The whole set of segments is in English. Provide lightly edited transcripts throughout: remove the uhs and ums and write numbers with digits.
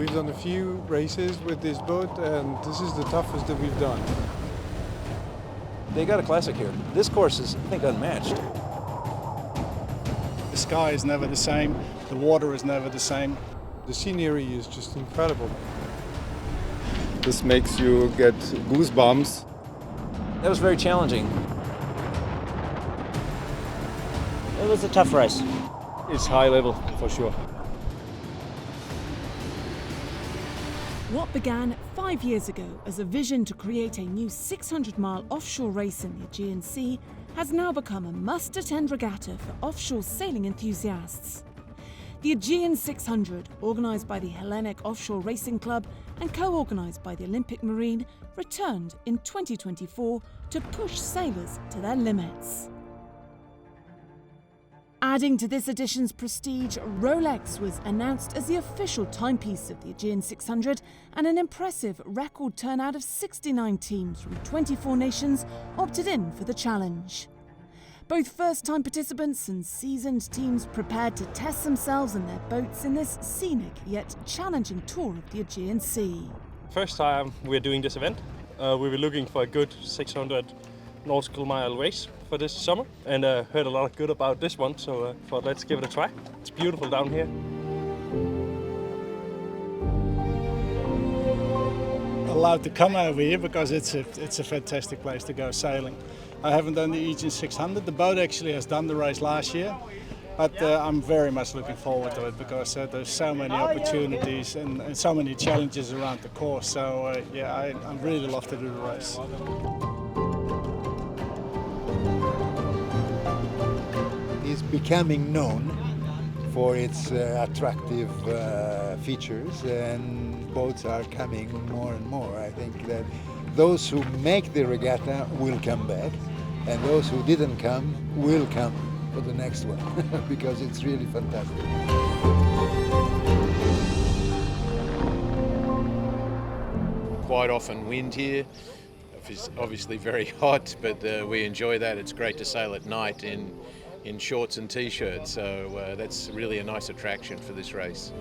We've done a few races with this boat, and this is the toughest that we've done. They got a classic here. This course is, I think, unmatched. The sky is never the same, the water is never the same. The scenery is just incredible. This makes you get goosebumps. That was very challenging. It was a tough race. It's high level, for sure. What began 5 years ago as a vision to create a new 600-mile offshore race in the Aegean Sea has now become a must-attend regatta for offshore sailing enthusiasts. The Aegean 600, organised by the Hellenic Offshore Racing Club and co-organised by the Olympic Marine, returned in 2024 to push sailors to their limits. Adding to this edition's prestige, Rolex was announced as the official timepiece of the Aegean 600, and an impressive record turnout of 69 teams from 24 nations opted in for the challenge. Both first-time participants and seasoned teams prepared to test themselves and their boats in this scenic yet challenging tour of the Aegean Sea. First time we're doing this event. We were looking for a good 600 nautical mile race for this summer, and heard a lot of good about this one, so thought let's give it a try. It's beautiful down here. Allowed to come over here because it's a fantastic place to go sailing. I haven't done the Aegean 600. The boat actually has done the race last year, but I'm very much looking forward to it because there's so many opportunities and so many challenges around the course. So yeah, I really love to do the race. It's becoming known for its attractive features, and boats are coming more and more. I think that those who make the regatta will come back, and those who didn't come will come for the next one because it's really fantastic. Quite often wind here. It's obviously very hot, but we enjoy that. It's great to sail at night in shorts and t-shirts, so that's really a nice attraction for this race.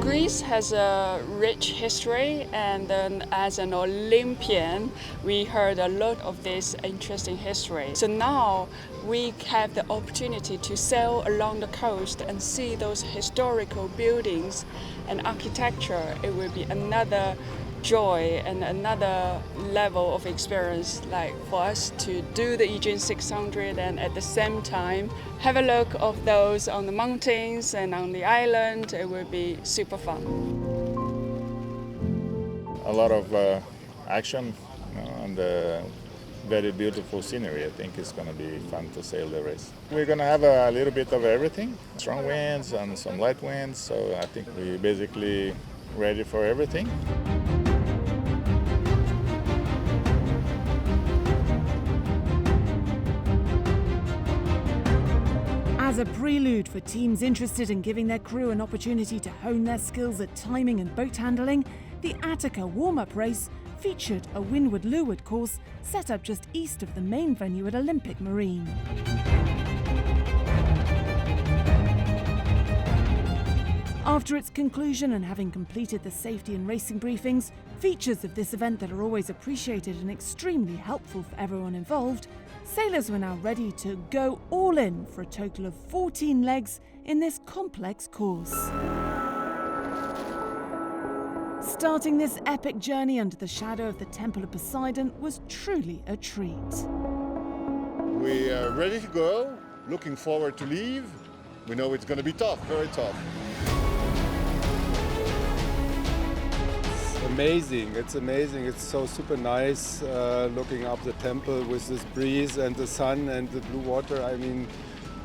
Greece has a rich history, and then as an Olympian, we heard a lot of this interesting history. So now we have the opportunity to sail along the coast and see those historical buildings and architecture. It will be another joy and another level of experience, like for us to do the Aegean 600 and at the same time have a look of those on the mountains and on the island. It will be super fun. A lot of action and very beautiful scenery. I think it's going to be fun to sail the race. We're going to have a little bit of everything, strong winds and some light winds, so I think we're basically ready for everything. As a prelude for teams interested in giving their crew an opportunity to hone their skills at timing and boat handling, the Attica warm-up race featured a windward-leeward course set up just east of the main venue at Olympic Marine. After its conclusion and having completed the safety and racing briefings, features of this event that are always appreciated and extremely helpful for everyone involved, sailors were now ready to go all in for a total of 14 legs in this complex course. Starting this epic journey under the shadow of the Temple of Poseidon was truly a treat. We are ready to go, looking forward to leave. We know it's going to be tough, very tough. Amazing, it's amazing. It's so super nice looking up the temple with this breeze and the sun and the blue water. I mean,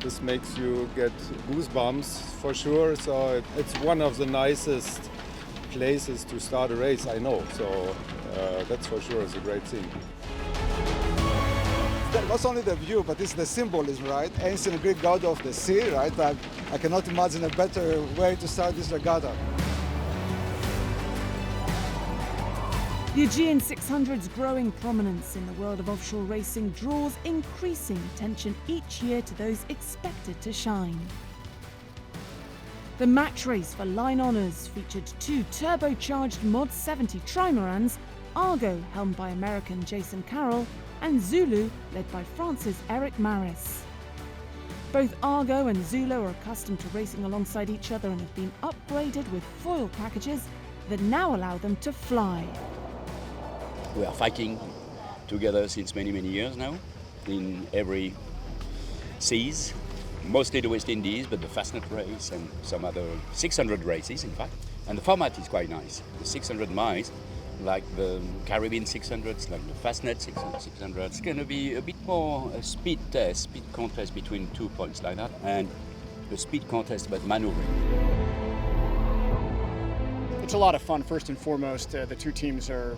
this makes you get goosebumps for sure. So it's one of the nicest places to start a race, I know. So that's for sure, it's a great thing. Not only the view, but it's the symbolism, right? Ancient Greek god of the sea, right? I cannot imagine a better way to start this regatta. The Aegean 600's growing prominence in the world of offshore racing draws increasing attention each year to those expected to shine. The match race for line honours featured 2 turbocharged Mod 70 trimarans, Argo, helmed by American Jason Carroll, and Zulu, led by France's Eric Maris. Both Argo and Zulu are accustomed to racing alongside each other and have been upgraded with foil packages that now allow them to fly. We are fighting together since many years now, in every seas, mostly the West Indies, but the Fastnet race and some other 600 races, in fact. And the format is quite nice. The 600 miles, like the Caribbean 600s, like the Fastnet 600. It's going to be a bit more a speed test, speed contest between 2 points like that, and the speed contest about maneuvering. It's a lot of fun, first and foremost. The two teams are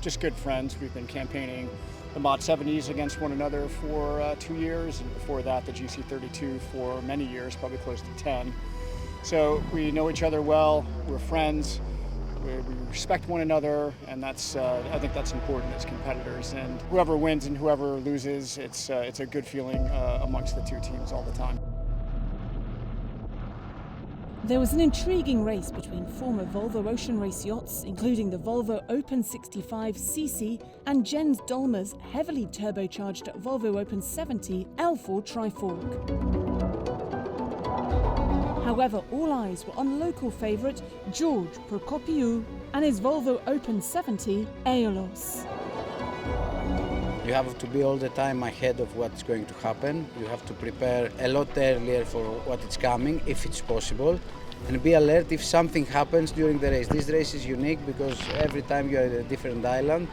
just good friends. We've been campaigning the Mod 70s against one another for 2 years, and before that the GC32 for many years, probably close to 10. So we know each other well, we're friends, we respect one another, and that's I think that's important as competitors. And whoever wins and whoever loses, it's a good feeling amongst the two teams all the time. There was an intriguing race between former Volvo Ocean Race yachts, including the Volvo Open 65cc and Jens Dolmer's heavily turbocharged Volvo Open 70 L4 Trifork. However, all eyes were on local favourite George Prokopiou and his Volvo Open 70 Aeolus. You have to be all the time ahead of what's going to happen. You have to prepare a lot earlier for what is coming, if it's possible, and be alert if something happens during the race. This race is unique because every time you're at a different island,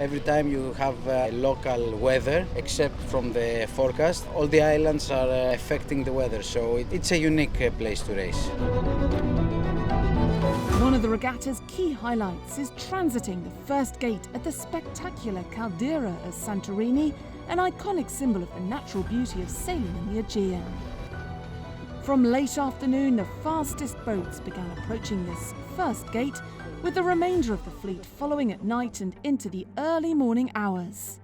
every time you have local weather, except from the forecast, all the islands are affecting the weather, so it's a unique place to race. One of the regatta's key highlights is transiting the first gate at the spectacular Caldera of Santorini, an iconic symbol of the natural beauty of sailing in the Aegean. From late afternoon, the fastest boats began approaching this first gate, with the remainder of the fleet following at night and into the early morning hours.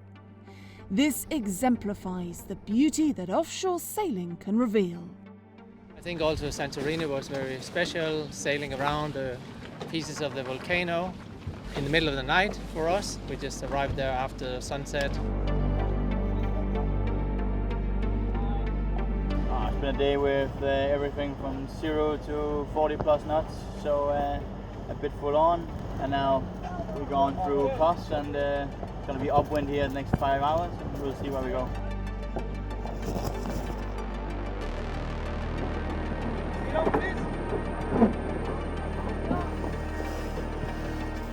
This exemplifies the beauty that offshore sailing can reveal. I think also Santorini was very special, sailing around the pieces of the volcano in the middle of the night for us. We just arrived there after sunset. It's been a day with everything from 0 to 40 plus knots, so a bit full on, and now we're going through Kos, and it's going to be upwind here the next 5 hours, and we'll see where we go.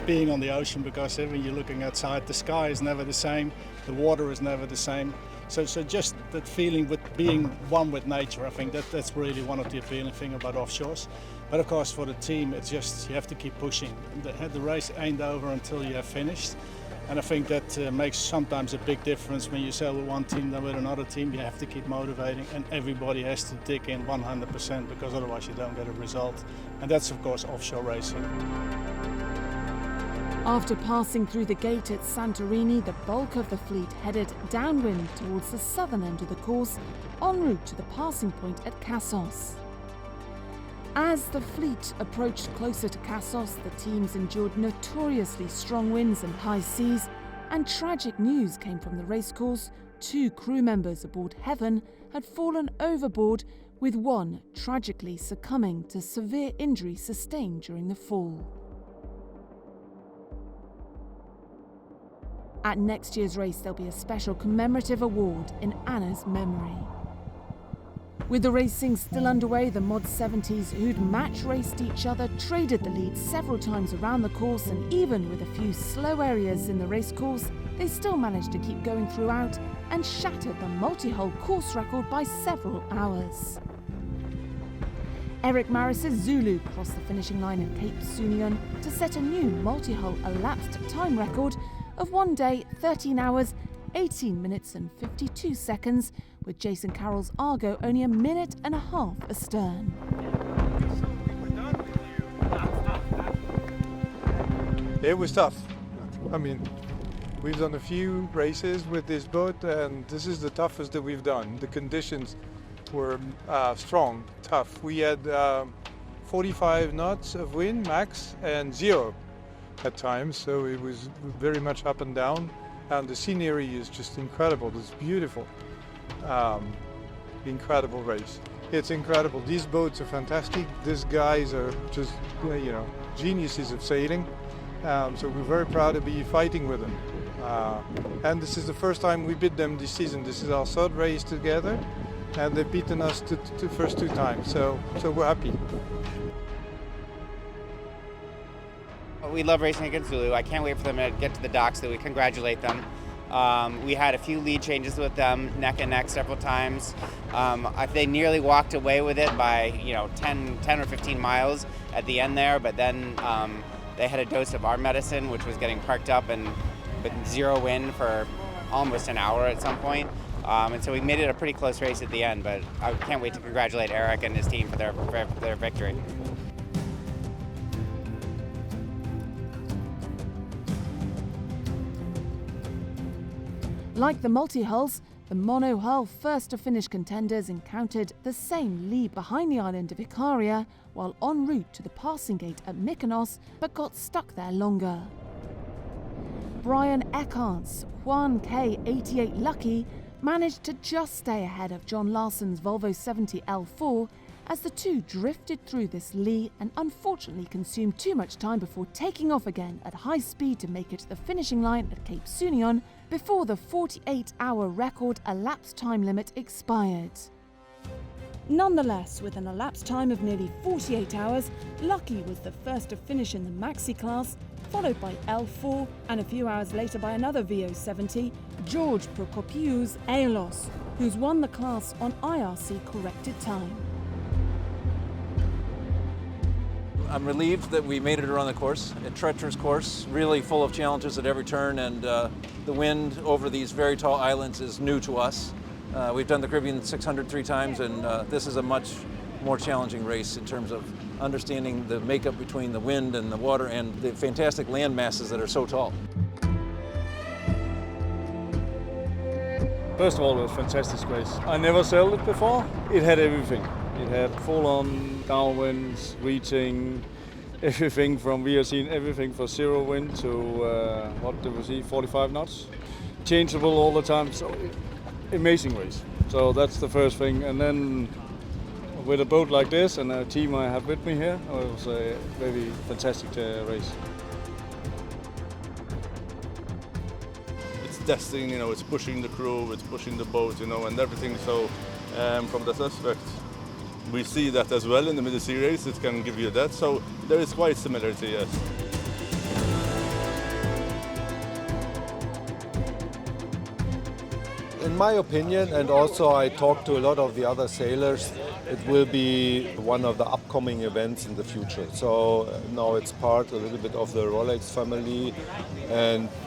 Being on the ocean, because when you're looking outside, the sky is never the same, the water is never the same. So just that feeling with being one with nature, I think that's really one of the appealing things about offshores. But of course for the team, it's just you have to keep pushing. The race ain't over until you have finished. And I think that makes sometimes a big difference when you sail with one team than with another team. You have to keep motivating, and everybody has to dig in 100%, because otherwise you don't get a result. And that's of course offshore racing. After passing through the gate at Santorini, the bulk of the fleet headed downwind towards the southern end of the course, en route to the passing point at Kassos. As the fleet approached closer to Kassos, the teams endured notoriously strong winds and high seas, and tragic news came from the racecourse. 2 crew members aboard Heaven had fallen overboard, with one tragically succumbing to severe injury sustained during the fall. At next year's race, there'll be a special commemorative award in Anna's memory. With the racing still underway, the Mod 70s, who'd match raced each other, traded the lead several times around the course, and even with a few slow areas in the racecourse, they still managed to keep going throughout and shattered the multi-hull course record by several hours. Eric Maris's Zulu crossed the finishing line at Cape Sounion to set a new multi-hull elapsed time record of 1 day, 13 hours, 18 minutes and 52 seconds, with Jason Carroll's Argo only a minute and a half astern. It was tough. I mean, we've done a few races with this boat, and this is the toughest that we've done. The conditions were strong, tough. We had 45 knots of wind max and 0 at times, so it was very much up and down, and the scenery is just incredible. It's beautiful. Incredible race. It's incredible. These boats are fantastic. These guys are just, you know, geniuses of sailing. So we're very proud to be fighting with them. And this is the first time we beat them this season. This is our third race together, and they've beaten us the first 2 times. So we're happy. We love racing against Zulu. I can't wait for them to get to the docks so we congratulate them. We had a few lead changes with them, neck and neck several times. They nearly walked away with it by 10 or 15 miles at the end there, but then they had a dose of our medicine, which was getting parked up and with 0 wind for almost an hour at some point. And so we made it a pretty close race at the end, but I can't wait to congratulate Eric and his team for their victory. Like the multi-hulls, the mono-hull first-to-finish contenders encountered the same lee behind the island of Ikaria while en route to the passing gate at Mykonos, but got stuck there longer. Brian Eckart's Juan K88 Lucky managed to just stay ahead of John Larson's Volvo 70 L4 as the two drifted through this lee and unfortunately consumed too much time before taking off again at high speed to make it to the finishing line at Cape Sounion before the 48-hour record elapsed time limit expired. Nonetheless, with an elapsed time of nearly 48 hours, Lucky was the first to finish in the maxi class, followed by L4 and a few hours later by another VO70, George Prokopiou's Aeolos, who's won the class on IRC corrected time. I'm relieved that we made it around the course, a treacherous course, really full of challenges at every turn, and the wind over these very tall islands is new to us. We've done the Caribbean 600 3 times, and this is a much more challenging race in terms of understanding the makeup between the wind and the water and the fantastic land masses that are so tall. First of all, it was a fantastic race. I never sailed it before. It had everything. It had full-on downwinds, reaching, everything from, we have seen everything from 0 wind to, what did we see, 45 knots. Changeable all the time, so amazing race. So that's the first thing. And then with a boat like this and a team I have with me here, it was a very fantastic race. It's testing, it's pushing the crew, it's pushing the boat, and everything. So from that aspect, we see that as well in the middle sea race. It can give you that. So there is quite similarity, yes. In my opinion, and also I talked to a lot of the other sailors, it will be one of the upcoming events in the future. So now it's part a little bit of the Rolex family,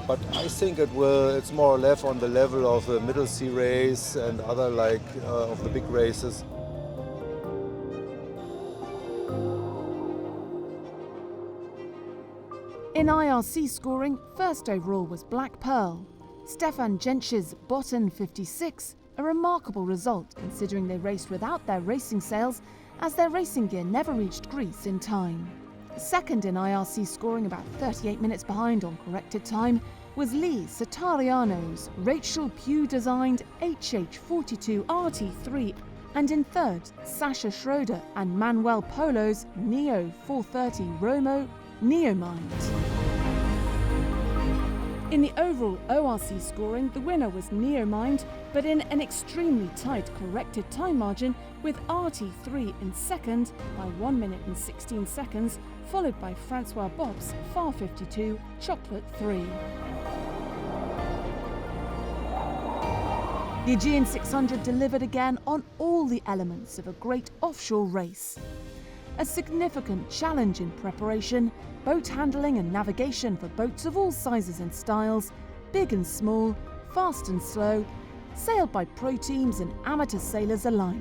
but I think it's more or less on the level of the middle sea race and other of the big races. In IRC scoring, first overall was Black Pearl. Stefan Jentsch's Botten 56, a remarkable result considering they raced without their racing sails as their racing gear never reached Greece in time. Second in IRC scoring, about 38 minutes behind on corrected time, was Lee Satariano's Rachel Pugh-designed HH42 RT3, and in third, Sasha Schroeder and Manuel Polo's Neo 430 Romo Neomind. In the overall ORC scoring, the winner was Neomind, but in an extremely tight corrected time margin, with RT3 in second by 1 minute and 16 seconds, followed by Francois Bob's Far 52 Chocolate 3. The Aegean 600 delivered again on all the elements of a great offshore race. A significant challenge in preparation, boat handling and navigation for boats of all sizes and styles, big and small, fast and slow, sailed by pro teams and amateur sailors alike.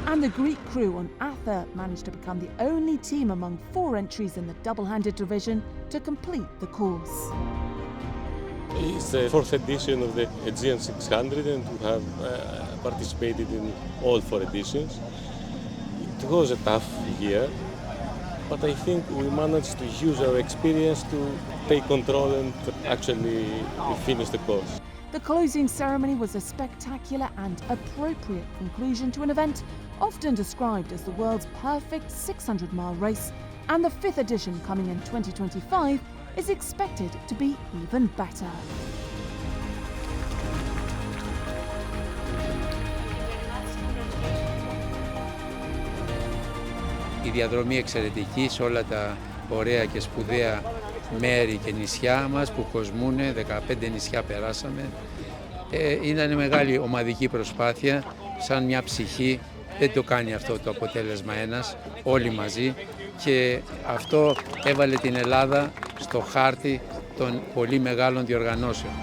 And the Greek crew on Ather managed to become the only team among 4 entries in the double-handed division to complete the course. It's the 4th edition of the Aegean 600 and we have participated in all 4 editions. It was a tough year, but I think we managed to use our experience to take control and actually finish the course. The closing ceremony was a spectacular and appropriate conclusion to an event often described as the world's perfect 600-mile race, and the 5th edition coming in 2025 is expected to be even better. Η διαδρομή εξαιρετική σε όλα τα ωραία και σπουδαία μέρη και νησιά μας που κοσμούνε, 15 νησιά περάσαμε. Ήταν μεγάλη ομαδική προσπάθεια, σαν μια ψυχή, δεν το κάνει αυτό το αποτέλεσμα ένας, όλοι μαζί, και αυτό έβαλε την Ελλάδα στο χάρτη των πολύ μεγάλων διοργανώσεων.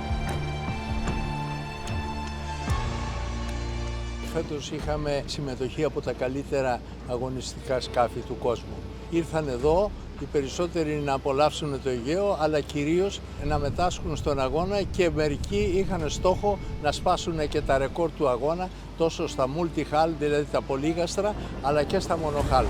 Φέτος είχαμε συμμετοχή από τα καλύτερα αγωνιστικά σκάφη του κόσμου. Ήρθαν εδώ οι περισσότεροι να απολαύσουν το Αιγαίο, αλλά κυρίως να μετάσχουν στον αγώνα, και μερικοί είχαν στόχο να σπάσουν και τα ρεκόρ του αγώνα τόσο στα multi-hull, δηλαδή τα πολύγαστρα, αλλά και στα μονοχάλ.